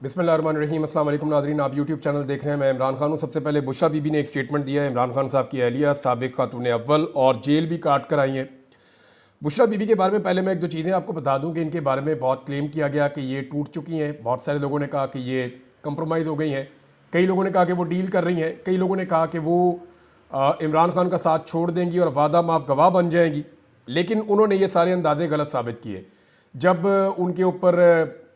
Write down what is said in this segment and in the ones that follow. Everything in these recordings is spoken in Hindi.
बिस्मिल्लाहिर्रहमानिर्रहीम। अस्सलाम वालेकुम नाज़रीन, आप यूट्यूब चैनल देख रहे हैं। मैं इमरान खान हूँ। सबसे पहले बुशरा बीबी ने एक स्टेटमेंट दिया है। इमरान खान साहब की अहलिया साबिक़ खातून अव्वल और जेल भी काट कर आई हैं। बुशरा बीबी के बारे में पहले मैं एक दो चीज़ें आपको बता दूं कि इनके बारे में बहुत क्लेम किया गया कि ये टूट चुकी हैं। बहुत सारे लोगों ने कहा कि ये कंप्रोमाइज़ हो गई हैं, कई लोगों ने कहा कि वो डील कर रही हैं, कई लोगों ने कहा कि वो इमरान खान का साथ छोड़ देंगी और वादा माफ़ गवाह बन जाएंगी। लेकिन उन्होंने ये सारे अंदाजे गलत साबित किए। जब उनके ऊपर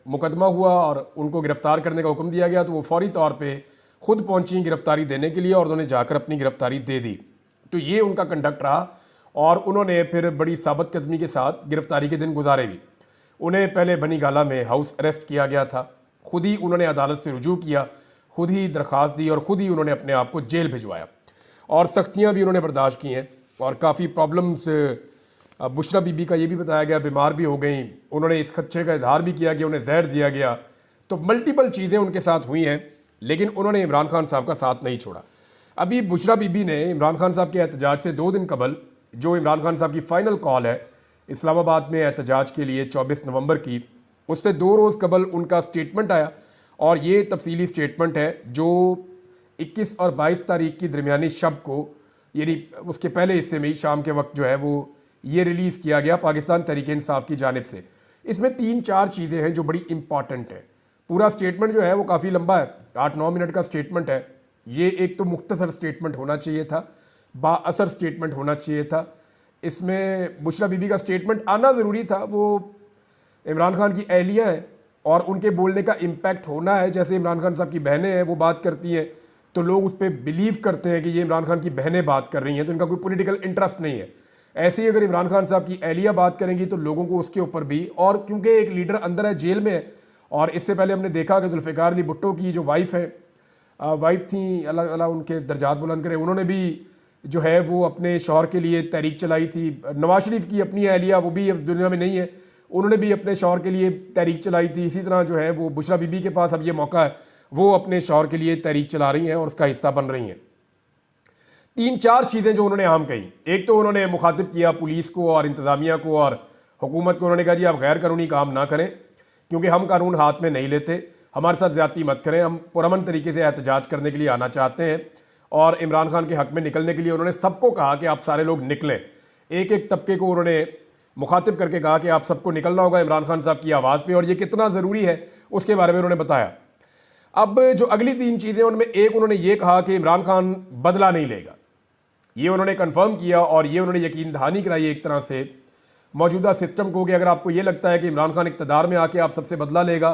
मुकदमा हुआ और उनको गिरफ़्तार करने का हुक्म दिया गया तो वो फौरी तौर पे खुद पहुंची गिरफ़्तारी देने के लिए और उन्होंने जाकर अपनी गिरफ़्तारी दे दी। तो ये उनका कंडक्ट रहा और उन्होंने फिर बड़ी साबित कदमी के साथ गिरफ़्तारी के दिन गुजारे भी। उन्हें पहले बनी गाला में हाउस अरेस्ट किया गया था, खुद ही उन्होंने अदालत से रुजू किया, खुद ही दरख्वास्त दी और ख़ुद ही उन्होंने अपने आप को जेल भिजवाया और सख्तियाँ भी उन्होंने बर्दाश्त की हैं और काफ़ी प्रॉब्लम्स। बुशरा बीबी का ये भी बताया गया बीमार भी हो गई, उन्होंने इस खदशे का इजहार भी किया कि उन्हें जहर दिया गया। तो मल्टीपल चीज़ें उनके साथ हुई हैं, लेकिन उन्होंने इमरान खान साहब का साथ नहीं छोड़ा। अभी बुशरा बीबी ने इमरान खान साहब के एहतजाज से 2 दिन कबल, जो इमरान खान साहब की फ़ाइनल कॉल है इस्लामाबाद में एहतजाज के लिए 24 नवंबर की, उससे 2 रोज़ कबल उनका स्टेटमेंट आया और ये तफसीली स्टेटमेंट है जो 21 और 22 तारीख की दरमियानी शब को, यानी उसके पहले हिस्से में ही शाम के वक्त जो है वो ये रिलीज़ किया गया पाकिस्तान तहरीक इंसाफ की जानिब से। इसमें 3-4 चीज़ें हैं जो बड़ी इंपॉर्टेंट हैं। पूरा स्टेटमेंट जो है वो काफ़ी लंबा है, 8-9 मिनट का स्टेटमेंट है। ये एक तो मुख्तसर स्टेटमेंट होना चाहिए था, बाअसर स्टेटमेंट होना चाहिए था। इसमें बुशरा बीबी का स्टेटमेंट आना ज़रूरी था। वो इमरान खान की अहलिया हैं और उनके बोलने का इम्पैक्ट होना है। जैसे इमरान खान साहब की बहनें हैं, वो बात करती हैं तो लोग उस पर बिलीव करते हैं कि ये इमरान खान की बहनें बात कर रही हैं, तो इनका कोई पॉलिटिकल इंटरेस्ट नहीं है। ऐसे ही अगर इमरान खान साहब की अहलिया बात करेंगी तो लोगों को उसके ऊपर भी, और क्योंकि एक लीडर अंदर है, जेल में है, और इससे पहले हमने देखा कि जुल्फ़िकार अली भुट्टो की जो वाइफ है, वाइफ थी, अल्लाह ताला उनके दर्जात बुलंद करे, उन्होंने भी जो है वो अपने शौहर के लिए तहरीक चलाई थी। नवाज शरीफ की अपनी अहलिया, वो भी अब दुनिया में नहीं है, उन्होंने भी अपने शौहर के लिए तहरीक चलाई थी। इसी तरह जो है वो बुशरा बीबी के पास अब ये मौका है, वो अपने शौहर के लिए तहरीक चला रही हैं और उसका हिस्सा बन रही हैं। 3-4 चीज़ें जो उन्होंने आम कही। एक तो उन्होंने मुखातिब किया पुलिस को और इंतज़ामिया को और हुकूमत को। उन्होंने कहा जी आप गैर कानूनी काम ना करें, क्योंकि हम कानून हाथ में नहीं लेते, हमारे साथ ज़्यादती मत करें, हम पुरअमन तरीके से एहतजाज करने के लिए आना चाहते हैं। और इमरान खान के हक़ में निकलने के लिए उन्होंने सबको कहा कि आप सारे लोग निकलें। एक एक तबके को उन्होंने मुखातिब करके कहा कि आप सबको निकलना होगा इमरान खान साहब की आवाज़ पर, और ये कितना ज़रूरी है उसके बारे में उन्होंने बताया। अब जो अगली 3 चीज़ें, उनमें एक उन्होंने ये कहा कि इमरान खान बदला नहीं लेगा। ये उन्होंने कंफर्म किया और ये उन्होंने यकीन दहानी कराई एक तरह से मौजूदा सिस्टम को कि अगर आपको ये लगता है कि इमरान खान इक़्तिदार में आके आप सबसे बदला लेगा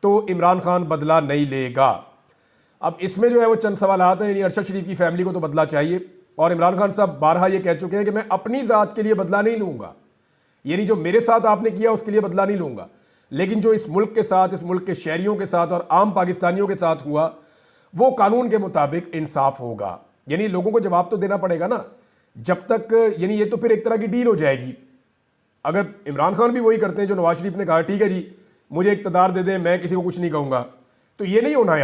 तो इमरान खान बदला नहीं लेगा। अब इसमें जो है वो चंद सवालात हैं। यानी अरशद शरीफ की फैमिली को तो बदला चाहिए, और इमरान खान साहब बारहा ये कह चुके हैं कि मैं अपनी ज़ात के लिए बदला नहीं लूँगा, यानी जो मेरे साथ आपने किया उसके लिए बदला नहीं लूँगा, लेकिन जो इस मुल्क के साथ, इस मुल्क के शहरियों के साथ और आम पाकिस्तानियों के साथ हुआ वो कानून के मुताबिक इंसाफ होगा। यानी लोगों को जवाब तो देना पड़ेगा ना, जब तक, यानी ये तो फिर एक तरह की डील हो जाएगी। अगर इमरान खान भी वही करते हैं जो नवाज शरीफ ने कहा, ठीक है जी मुझे इक़्तिदार दे दें, मैं किसी को कुछ नहीं कहूँगा, तो ये नहीं होना।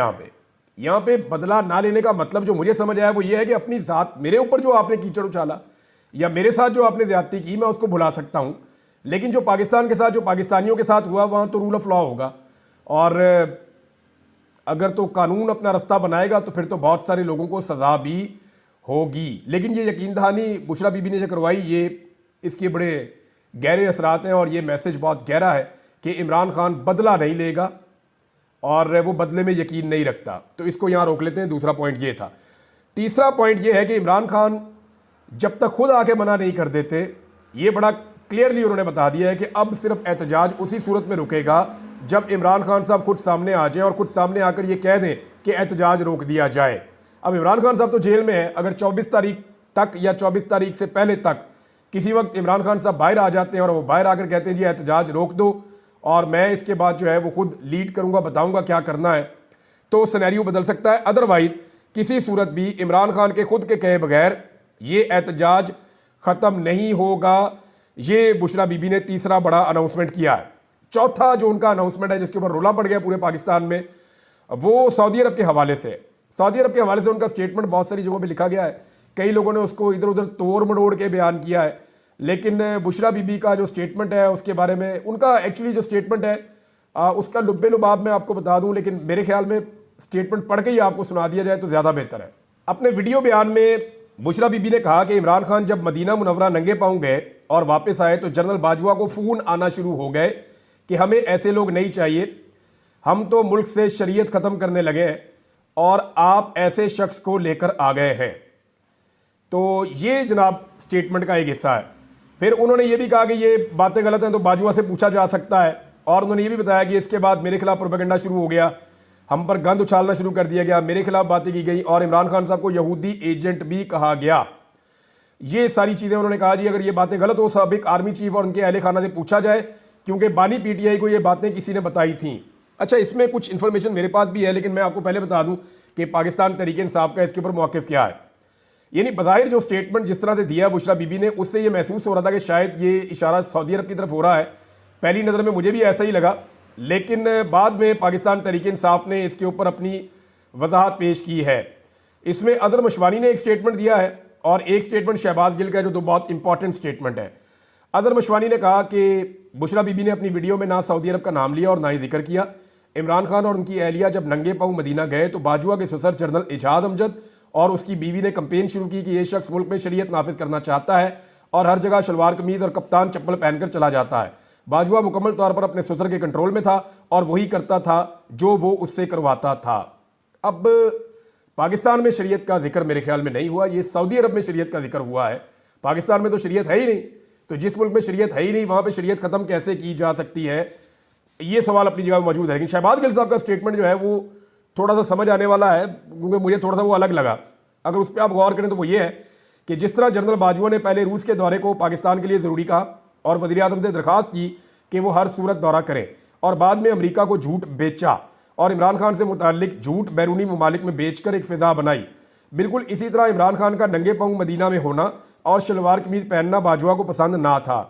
यहाँ पे बदला ना लेने का मतलब जो मुझे समझ आया वो ये है कि अपनी ज़ात, मेरे ऊपर जो आपने कीचड़ उछाला या मेरे साथ जो आपने ज़्यादती की, मैं उसको भुला सकता हूँ, लेकिन जो पाकिस्तान के साथ, जो पाकिस्तानियों के साथ हुआ, वहाँ तो रूल ऑफ लॉ होगा। और अगर तो कानून अपना रास्ता बनाएगा तो फिर तो बहुत सारे लोगों को सज़ा भी होगी। लेकिन ये यकीन दहानी बुशरा बीबी ने जो करवाई, ये इसके बड़े गहरे असरात हैं और ये मैसेज बहुत गहरा है कि इमरान खान बदला नहीं लेगा और वो बदले में यकीन नहीं रखता। तो इसको यहाँ रोक लेते हैं। दूसरा पॉइंट ये था। तीसरा पॉइंट ये है कि इमरान खान जब तक खुद आके मना नहीं कर देते, ये बड़ा क्लियरली उन्होंने बता दिया है कि अब सिर्फ एहतजाज उसी सूरत में रुकेगा जब इमरान खान साहब खुद सामने आ जाएं और खुद सामने आकर ये कह दें कि एहतजाज रोक दिया जाए। अब इमरान खान साहब तो जेल में है, अगर 24 तारीख तक या 24 तारीख से पहले तक किसी वक्त इमरान खान साहब बाहर आ जाते हैं और वो बाहर आकर कहते हैं जी एहतजाज रोक दो और मैं इसके बाद जो है वो खुद लीड करूँगा, बताऊँगा क्या करना है, तो सिनेरियो बदल सकता है। अदरवाइज़ किसी सूरत भी इमरान खान के खुद के कहे बगैर ये एहतजाज ख़त्म नहीं होगा। ये बुशरा बीबी ने तीसरा बड़ा अनाउंसमेंट किया है। चौथा जो उनका अनाउंसमेंट है जिसके ऊपर रोला पड़ गया पूरे पाकिस्तान में, वो सऊदी अरब के हवाले से। सऊदी अरब के हवाले से उनका स्टेटमेंट बहुत सारी जगहों पे लिखा गया है, कई लोगों ने उसको इधर उधर तोड़ मड़ोड़ के बयान किया है, लेकिन बुशरा बीबी का जो स्टेटमेंट है उसके बारे में, उनका एक्चुअली जो स्टेटमेंट है उसका लुब्बे लुबाब मैं आपको बता दूं, लेकिन मेरे ख्याल में स्टेटमेंट पढ़ के ही आपको सुना दिया जाए तो ज़्यादा बेहतर है। अपने वीडियो बयान में बुशरा बीबी ने कहा कि इमरान खान जब मदीना मुनव्वरा नंगे पांव गए और वापस आए तो जनरल बाजवा को फ़ोन आना शुरू हो गए कि हमें ऐसे लोग नहीं चाहिए, हम तो मुल्क से शरीयत ख़त्म करने लगे हैं और आप ऐसे शख्स को लेकर आ गए हैं। तो ये जनाब स्टेटमेंट का एक हिस्सा है। फिर उन्होंने ये भी कहा कि ये बातें गलत हैं तो बाजवा से पूछा जा सकता है, और उन्होंने ये भी बताया कि इसके बाद मेरे खिलाफ प्रोपेगेंडा शुरू हो गया, हम पर गंद उछालना शुरू कर दिया गया, मेरे खिलाफ बातें की गई और इमरान खान साहब को यहूदी एजेंट भी कहा गया। ये सारी चीज़ें उन्होंने कहा जी अगर ये बातें गलत हो साबिक आर्मी चीफ और उनके अहले खाना से पूछा जाए, क्योंकि बानी पीटीआई को ये बातें किसी ने बताई थी। अच्छा, इसमें कुछ इन्फॉर्मेशन मेरे पास भी है, लेकिन मैं आपको पहले बता दूं कि पाकिस्तान तहरीक इंसाफ का इसके ऊपर मौक़िफ़ क्या है। यानी बज़ाहिर जो स्टेटमेंट जिस तरह से दिया बुशरा बीबी ने, उससे ये महसूस हो रहा था कि शायद ये इशारा सऊदी अरब की तरफ हो रहा है। पहली नज़र में मुझे भी ऐसा ही लगा, लेकिन बाद में पाकिस्तान तहरीक इंसाफ ने इसके ऊपर अपनी वजाहत पेश की है। इसमें अज़हर मशवानी ने एक स्टेटमेंट दिया है और एक स्टेटमेंट शहबाज गिल का, जो दो बहुत इंपॉर्टेंट स्टेटमेंट है। अज़हर मशवानी ने कहा कि बुशरा बीबी ने अपनी वीडियो में ना सऊदी अरब का नाम लिया और ना ही जिक्र किया। इमरान खान और उनकी अहलिया जब नंगे पाँव मदीना गए तो बाजवा के ससुर जनरल इजाद अमजद और उसकी बीवी ने कंपेन शुरू की कि ये शख्स मुल्क में शरीयत नाफिज करना चाहता है और हर जगह शलवार कमीज और कप्तान चप्पल पहनकर चला जाता है। बाजवा मुकम्मल तौर पर अपने ससुर के कंट्रोल में था और वही करता था जो वो उससे करवाता था। अब पाकिस्तान में शरीयत का जिक्र मेरे ख्याल में नहीं हुआ, ये सऊदी अरब में शरीयत का जिक्र हुआ है। पाकिस्तान में तो शरीयत है ही नहीं, तो जिस मुल्क में शरीयत है ही नहीं वहाँ पर शरीयत ख़त्म कैसे की जा सकती है, ये सवाल अपनी जगह मौजूद है। लेकिन शहबाज गिल साहब का स्टेटमेंट जो है वो थोड़ा सा समझ आने वाला है, क्योंकि मुझे थोड़ा सा वो अलग लगा। अगर उस पर आप गौर करें तो वो ये है कि जिस तरह जनरल बाजवा ने पहले रूस के दौरे को पाकिस्तान के लिए ज़रूरी कहा और वज़ीर-ए-आज़म से दरख्वास्त की कि वो हर सूरत दौरा करें, और बाद में अमेरिका को झूठ बेचा और इमरान खान से मुताल्लिक झूठ बैरूनी ममालिक में बेचकर एक फ़िज़ा बनाई, बिल्कुल इसी तरह इमरान खान का नंगे पाँव मदीना में होना और शलवार कमीज पहनना बाजवा को पसंद ना था।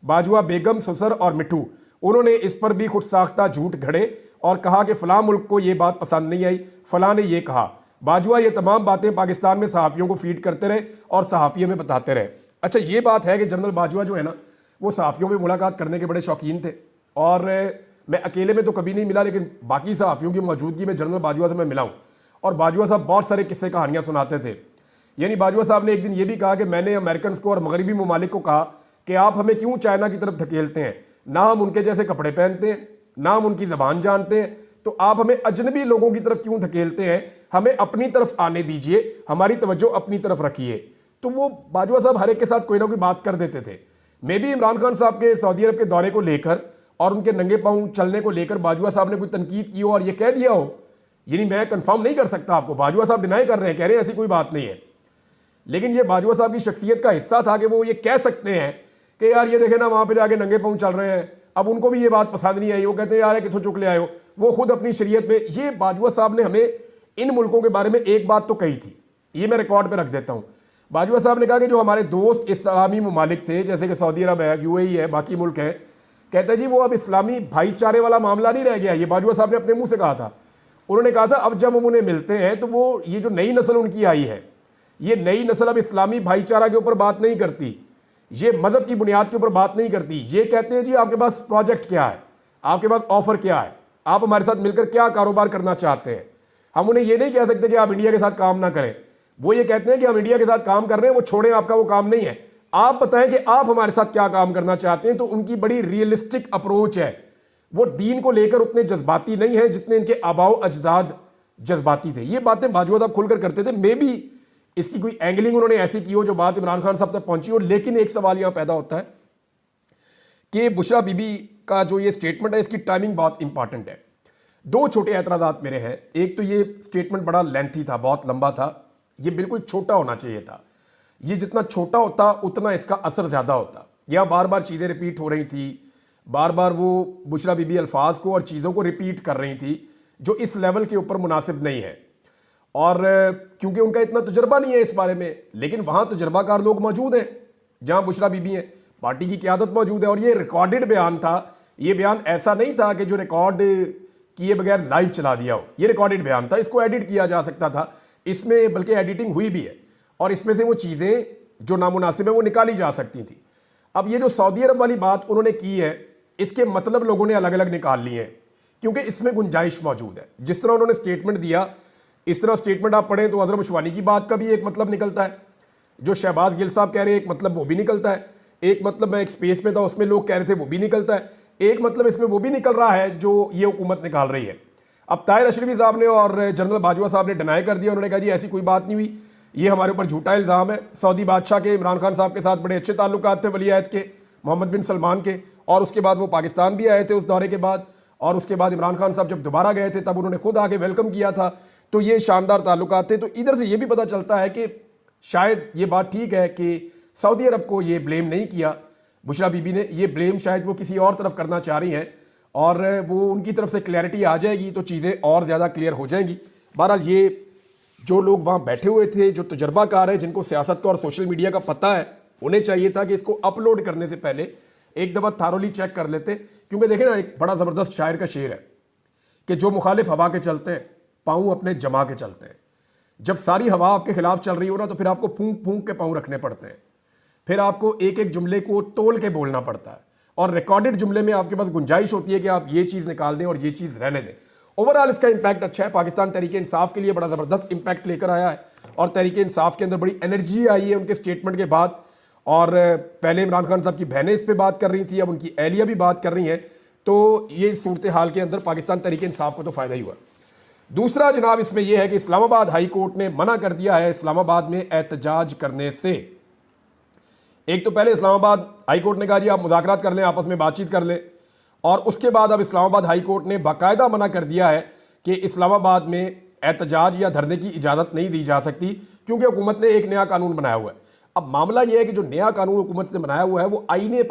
बाजवा बेगम, ससुर और मिठू, उन्होंने इस पर भी खुद साख्ता झूठ घड़े और कहा कि फ़लाँ मुल्क को ये बात पसंद नहीं आई, फ़लाँ ने ये कहा। बाजवा ये तमाम बातें पाकिस्तान में सहाफ़ियों को फीड करते रहे और सहाफ़ियों में बताते रहे। अच्छा, ये बात है कि जनरल बाजवा जो है ना, वो सहाफ़ियों में मुलाकात करने के बड़े शौकीन थे, और मैं अकेले में तो कभी नहीं मिला, लेकिन बाकी सहाफ़ियों की मौजूदगी में जनरल बाजवा से मैं मिला हूँ। और बाजवा साहब बहुत सारे किस्से कहानियाँ सुनाते थे। यानी बाजवा साहब ने एक दिन ये भी कहा कि मैंने अमेरिकन को और मगरबी ममालिक को कहा कि आप हमें क्यों चाइना की तरफ धकेलते हैं, ना हम उनके जैसे कपड़े पहनते हैं, ना हम उनकी ज़बान जानते हैं, तो आप हमें अजनबी लोगों की तरफ क्यों धकेलते हैं, हमें अपनी तरफ आने दीजिए, हमारी तवज्जो अपनी तरफ रखिए। तो वो बाजवा साहब हर एक के साथ कोई ना कोई बात कर देते थे। मे भी इमरान खान साहब के सऊदी अरब के दौरे को लेकर और उनके नंगे पाँव चलने को लेकर बाजवा साहब ने कोई तनकीद की हो और ये कह दिया हो, यानी मैं कंफर्म नहीं कर सकता आपको, बाजवा साहब डिनाई कर रहे हैं, कह रहे हैं ऐसी कोई बात नहीं है, लेकिन ये बाजवा साहब की शख्सियत का हिस्सा था कि वो ये कह सकते हैं कि यार ये देखे ना वहाँ पे जाके नंगे पाँव चल रहे हैं। अब उनको भी ये बात पसंद नहीं आई, वो कहते हैं यार किथों चुक ले आए हो, वो खुद अपनी शरीयत में। ये बाजवा साहब ने हमें इन मुल्कों के बारे में एक बात तो कही थी, ये मैं रिकॉर्ड पे रख देता हूँ। बाजवा साहब ने कहा कि जो हमारे दोस्त इस्लामी ममालिक थे, जैसे कि सऊदी अरब है, यूएई है, बाकी मुल्क हैं, कहते हैं जी वो अब इस्लामी भाईचारे वाला मामला नहीं रह गया। ये बाजवा साहब ने अपने मुँह से कहा था। उन्होंने कहा था अब जब हम उन्हें मिलते हैं तो वो ये जो नई नस्ल उनकी आई है, ये नई नस्ल अब इस्लामी भाईचारा के ऊपर बात नहीं करती, ये मदद की बुनियाद के ऊपर बात नहीं करती। ये कहते हैं जी आपके पास प्रोजेक्ट क्या है, आपके पास ऑफर क्या है, आप हमारे साथ मिलकर क्या कारोबार करना चाहते हैं। हम उन्हें ये नहीं कह सकते कि आप इंडिया के साथ काम ना करें, वो ये कहते हैं कि हम इंडिया के साथ काम कर रहे हैं, वो छोड़ें, आपका वो काम नहीं है, आप बताएं कि आप हमारे साथ क्या काम करना चाहते हैं। तो उनकी बड़ी रियलिस्टिक अप्रोच है, वो दीन को लेकर उतने जज्बाती नहीं है जितने इनके आबाओ अजदाद जज्बाती थे। ये बातें बाजवा साहब खुलकर करते थे। मे बी इसकी कोई एंगलिंग उन्होंने ऐसी की हो जो बात इमरान खान साहब तक पहुंची हो। लेकिन एक सवाल यहां पैदा होता है कि बुशरा बीबी का जो ये स्टेटमेंट है, इसकी टाइमिंग बहुत इंपॉर्टेंट है। दो छोटे एतराज़ात मेरे हैं। एक तो ये स्टेटमेंट बड़ा लेंथी था, बहुत लंबा था, ये बिल्कुल छोटा होना चाहिए था। ये जितना छोटा होता उतना इसका असर ज़्यादा होता। यहाँ बार बार चीज़ें रिपीट हो रही थी, बार बार वो बुशरा बीबी अल्फाज को और चीज़ों को रिपीट कर रही थी जो इस लेवल के ऊपर मुनासिब नहीं है। और क्योंकि उनका इतना तजुर्बा नहीं है इस बारे में, लेकिन वहाँ तजुर्बाकार लोग मौजूद हैं जहाँ बुशरा बीबी हैं, पार्टी की क़यादत मौजूद है। और ये रिकॉर्डेड बयान था, ये बयान ऐसा नहीं था कि जो रिकॉर्ड किए बगैर लाइव चला दिया हो। ये रिकॉर्डेड बयान था, इसको एडिट किया जा सकता था, इसमें बल्कि एडिटिंग हुई भी है और इसमें से वो चीज़ें जो नामुनासिब है वो निकाली जा सकती थी। अब ये जो सऊदी अरब वाली बात उन्होंने की है, इसके मतलब लोगों ने अलग अलग निकाल लिए हैं। क्योंकि इसमें गुंजाइश मौजूद है। जिस तरह उन्होंने स्टेटमेंट दिया, इस तरह स्टेटमेंट आप पढ़ें तो अजहर मशवानी की बात का भी एक मतलब निकलता है, जो शहबाज गिल साहब कह रहे हैं एक मतलब वो भी निकलता है, एक मतलब मैं एक स्पेस में था उसमें लोग कह रहे थे वो भी निकलता है, एक मतलब इसमें वो भी निकल रहा है जो ये हुकूमत निकाल रही है। अब ताहिर अशरफी साहब ने और जनरल बाजवा साहब ने डिनाई कर दिया, उन्होंने कहा जी ऐसी कोई बात नहीं हुई, ये हमारे ऊपर झूठा इल्ज़ाम है। सऊदी बादशाह के इमरान खान साहब के साथ बड़े अच्छे ताल्लुकात थे, वली अहद के मोहम्मद बिन सलमान के, और उसके बाद वो पाकिस्तान भी आए थे उस दौरे के बाद, और उसके बाद इमरान खान साहब जब दोबारा गए थे तब उन्होंने खुद आके वेलकम किया था। तो ये शानदार ताल्लुकात थे। तो इधर से ये भी पता चलता है कि शायद ये बात ठीक है कि सऊदी अरब को ये ब्लेम नहीं किया बुशरा बीबी ने, ये ब्लेम शायद वो किसी और तरफ करना चाह रही हैं, और वो उनकी तरफ से क्लैरिटी आ जाएगी तो चीज़ें और ज़्यादा क्लियर हो जाएंगी। बहरहाल ये जो लोग वहाँ बैठे हुए थे, जो तजर्बाकार हैं, जिनको सियासत का और सोशल मीडिया का पता है, उन्हें चाहिए था कि इसको अपलोड करने से पहले एक दफ़ा थारोली चेक कर लेते। क्योंकि देखें ना, एक बड़ा ज़बरदस्त शायर का शेर है कि जो मुखालिफ हवा के चलते हैं पाँव अपने जमा के चलते हैं। जब सारी हवा आपके खिलाफ चल रही हो ना तो फिर आपको फूंक फूंक के पाँव रखने पड़ते हैं, फिर आपको एक एक जुमले को तोल के बोलना पड़ता है, और रिकॉर्डेड जुमले में आपके पास गुंजाइश होती है कि आप ये चीज़ निकाल दें और ये चीज़ रहने दें। ओवरऑल इसका इंपैक्ट अच्छा है, पाकिस्तान तहरीके इंसाफ के लिए बड़ा ज़बरदस्त इंपैक्ट लेकर आया है, और तहरीके इंसाफ के अंदर बड़ी एनर्जी आई है उनके स्टेटमेंट के बाद। और पहले इमरान खान साहब की बहनें इस पर बात कर रही थी, अब उनकी एहलिया भी बात कर रही हैं। तो ये सूरत हाल के अंदर पाकिस्तान तहरीके इंसाफ को तो फ़ायदा ही हुआ। दूसरा जनाब इसमें यह है कि इस्लामाबाद हाई कोर्ट ने मना कर दिया है इस्लामाबाद में एहतजाज करने से। एक तो पहले इस्लामाबाद हाई कोर्ट ने कहा जी आप मुज़ाकरात कर लें, आपस में बातचीत कर लें, और उसके बाद अब इस्लामाबाद हाई कोर्ट ने बाकायदा मना कर दिया है कि इस्लामाबाद में एहतजाज या धरने की इजाज़त नहीं दी जा सकती, क्योंकि हुकूमत ने एक नया कानून बनाया हुआ है। अब मामला यह है कि जो नया कानून हुकूमत ने बनाया हुआ है वो आईने